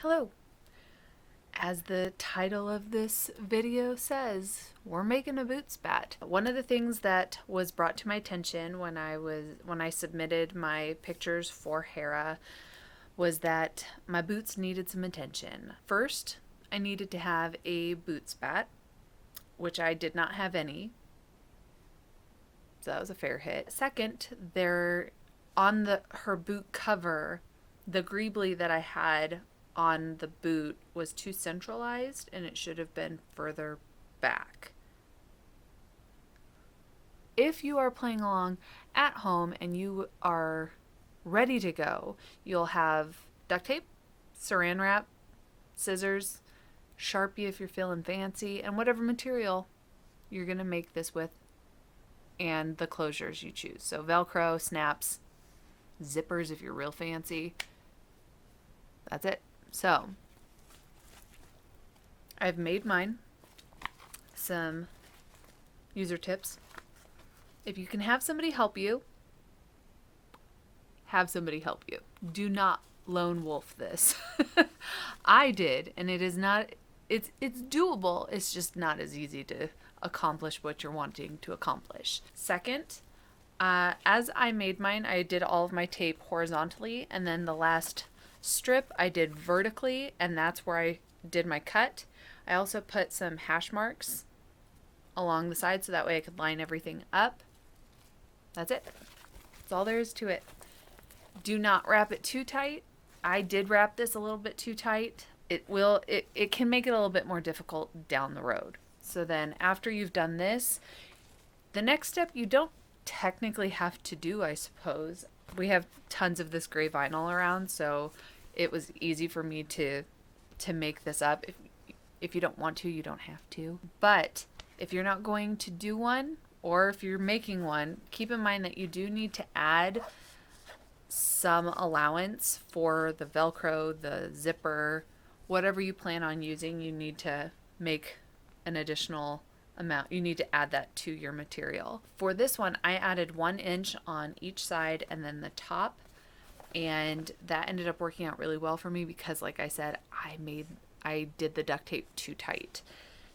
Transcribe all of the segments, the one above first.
Hello. As the title of this video says, we're making a boot spat. One of the things that was brought to my attention when I submitted my pictures for Hera was that my boots needed some attention. First, I needed to have a boot spat, which I did not have any. So that was a fair hit. Second, there on her boot cover, the greebly that I had on the boot was too centralized and it should have been further back. If you are playing along at home and you are ready to go, you'll have duct tape, saran wrap, scissors, Sharpie if you're feeling fancy, and whatever material you're going to make this with, and the closures you choose. So Velcro, snaps, zippers if you're real fancy. That's it. So I've made mine. Some user tips. If you can have somebody help you, have somebody help you. Do not lone wolf this. I did, and it is not it's doable. It's just not as easy to accomplish what you're wanting to accomplish. Second, as I made mine, I did all of my tape horizontally, and then the last strip I did vertically, and that's where I did my cut. I also put some hash marks along the side so that way I could line everything up. That's it. That's all there is to it. Do not wrap it too tight. I did wrap this a little bit too tight. It can make it a little bit more difficult down the road. So then after you've done this, the next step you don't technically have to do, I suppose. We have tons of this gray vinyl around, so it was easy for me to make this up. If you don't want to, you don't have to. But if you're not going to do one, or if you're making one, keep in mind that you do need to add some allowance for the Velcro, the zipper, whatever you plan on using. You need to make an additional amount. You need to add that to your material. For this one, I added 1 inch on each side and then the top, and that ended up working out really well for me because, like I said, I did the duct tape too tight.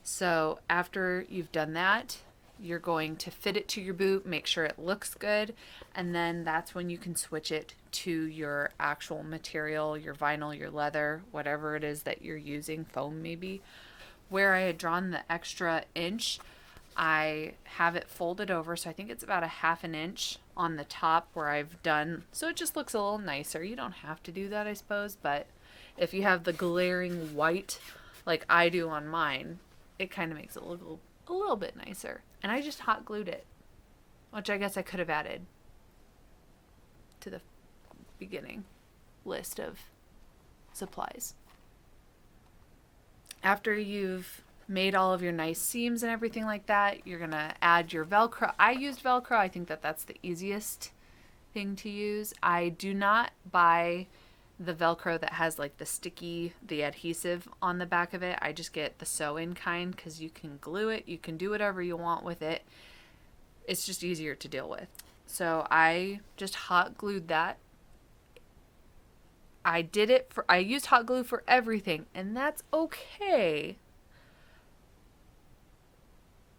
So after you've done that, you're going to fit it to your boot, make sure it looks good, and then that's when you can switch it to your actual material, your vinyl, your leather, whatever it is that you're using, foam maybe. Where I had drawn the extra inch, I have it folded over, so I think it's about a 1/2 inch on the top where I've done, so it just looks a little nicer. You don't have to do that, I suppose, but if you have the glaring white like I do on mine, it kind of makes it look a little bit nicer. And I just hot glued it, which I guess I could have added to the beginning list of supplies. After you've made all of your nice seams and everything like that, you're gonna add your Velcro. I used Velcro. I think that that's the easiest thing to use. I do not buy the Velcro that has like the adhesive on the back of it. I just get the sew-in kind because you can glue it. You can do whatever you want with it. It's just easier to deal with. So I just hot glued that. I used hot glue for everything, and that's okay.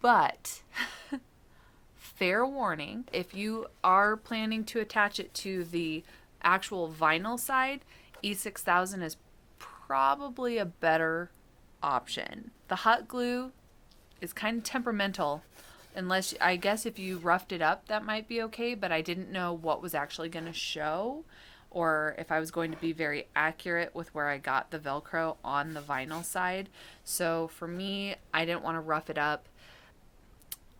But fair warning, if you are planning to attach it to the actual vinyl side, E6000 is probably a better option. The hot glue is kind of temperamental, unless, I guess, if you roughed it up, that might be okay, but I didn't know what was actually going to show, or if I was going to be very accurate with where I got the Velcro on the vinyl side. So for me, I didn't want to rough it up.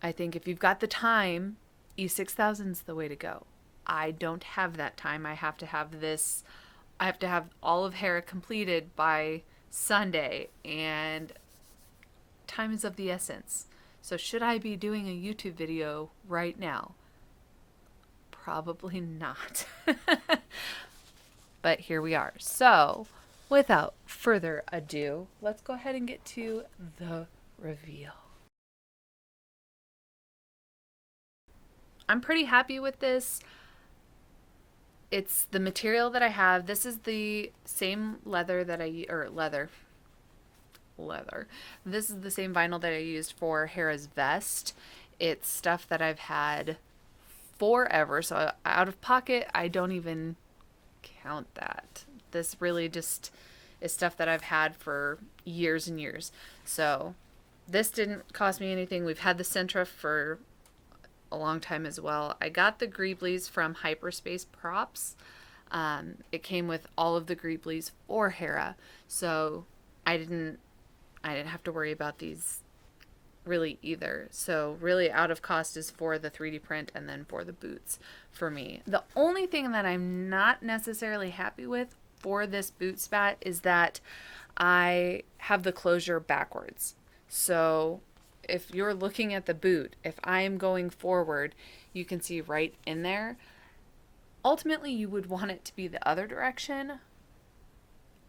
I think if you've got the time, E6000 is the way to go. I don't have that time. I have to have all of Hera completed by Sunday, and time is of the essence. So should I be doing a YouTube video right now? Probably not. But here we are. So without further ado, let's go ahead and get to the reveal. I'm pretty happy with this. It's the material that I have. This is the same leather that leather. This is the same vinyl that I used for Hera's vest. It's stuff that I've had forever. So out of pocket, I don't even count that. This really just is stuff that I've had for years and years. So this didn't cost me anything. We've had the Sentra for a long time as well. I got the Greeblies from Hyperspace Props. It came with all of the Greeblies for Hera, so I didn't have to worry about these really either. So really out of cost is for the 3D print and then for the boots for me. The only thing that I'm not necessarily happy with for this boot spat is that I have the closure backwards. So if you're looking at the boot, if I am going forward, you can see right in there. Ultimately, you would want it to be the other direction,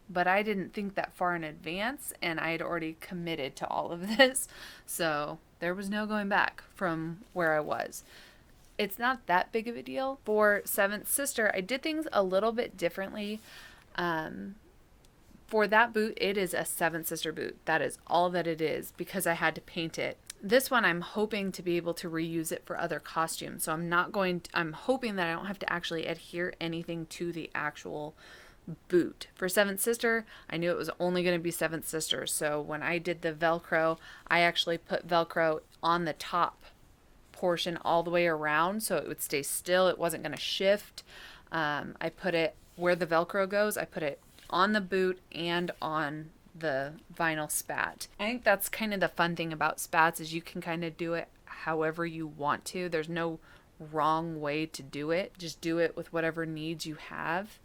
but I didn't think that far in advance, and I had already committed to all of this, so there was no going back from where I was. It's not that big of a deal. For Seventh Sister, I did things a little bit differently. For that boot, it is a Seventh Sister boot. That is all that it is because I had to paint it. This one, I'm hoping to be able to reuse it for other costumes. So I'm hoping that I don't have to actually adhere anything to the actual boot. For Seventh Sister, I knew it was only going to be Seventh Sister. So when I did the Velcro, I actually put Velcro on the top portion all the way around so it would stay still. It wasn't going to shift. I put it where the Velcro goes. I put it on the boot and on the vinyl spat. I think that's kind of the fun thing about spats is you can kind of do it however you want to. There's no wrong way to do it. Just do it with whatever needs you have.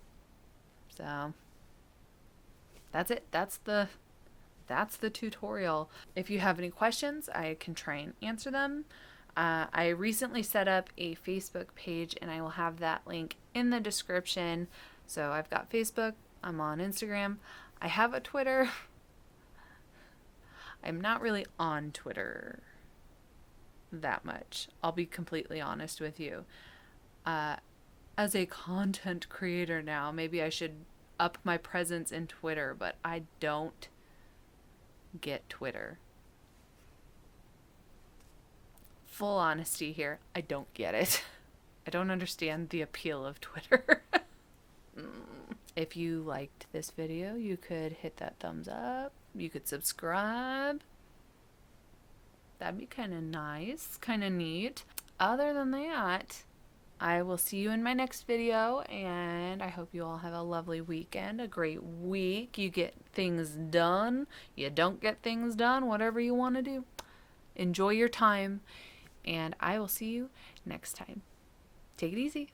So that's it. That's the tutorial. If you have any questions, I can try and answer them. I recently set up a Facebook page and I will have that link in the description. So I've got Facebook, I'm on Instagram, I have a Twitter. I'm not really on Twitter that much. I'll be completely honest with you. As a content creator now, maybe I should up my presence in Twitter, but I don't get Twitter. Full honesty here, I don't get it. I don't understand the appeal of Twitter. If you liked this video, you could hit that thumbs up. You could subscribe. That'd be kind of nice, kind of neat. Other than that, I will see you in my next video, and I hope you all have a lovely weekend, a great week. You get things done. You don't get things done, whatever you want to do. Enjoy your time, and I will see you next time. Take it easy.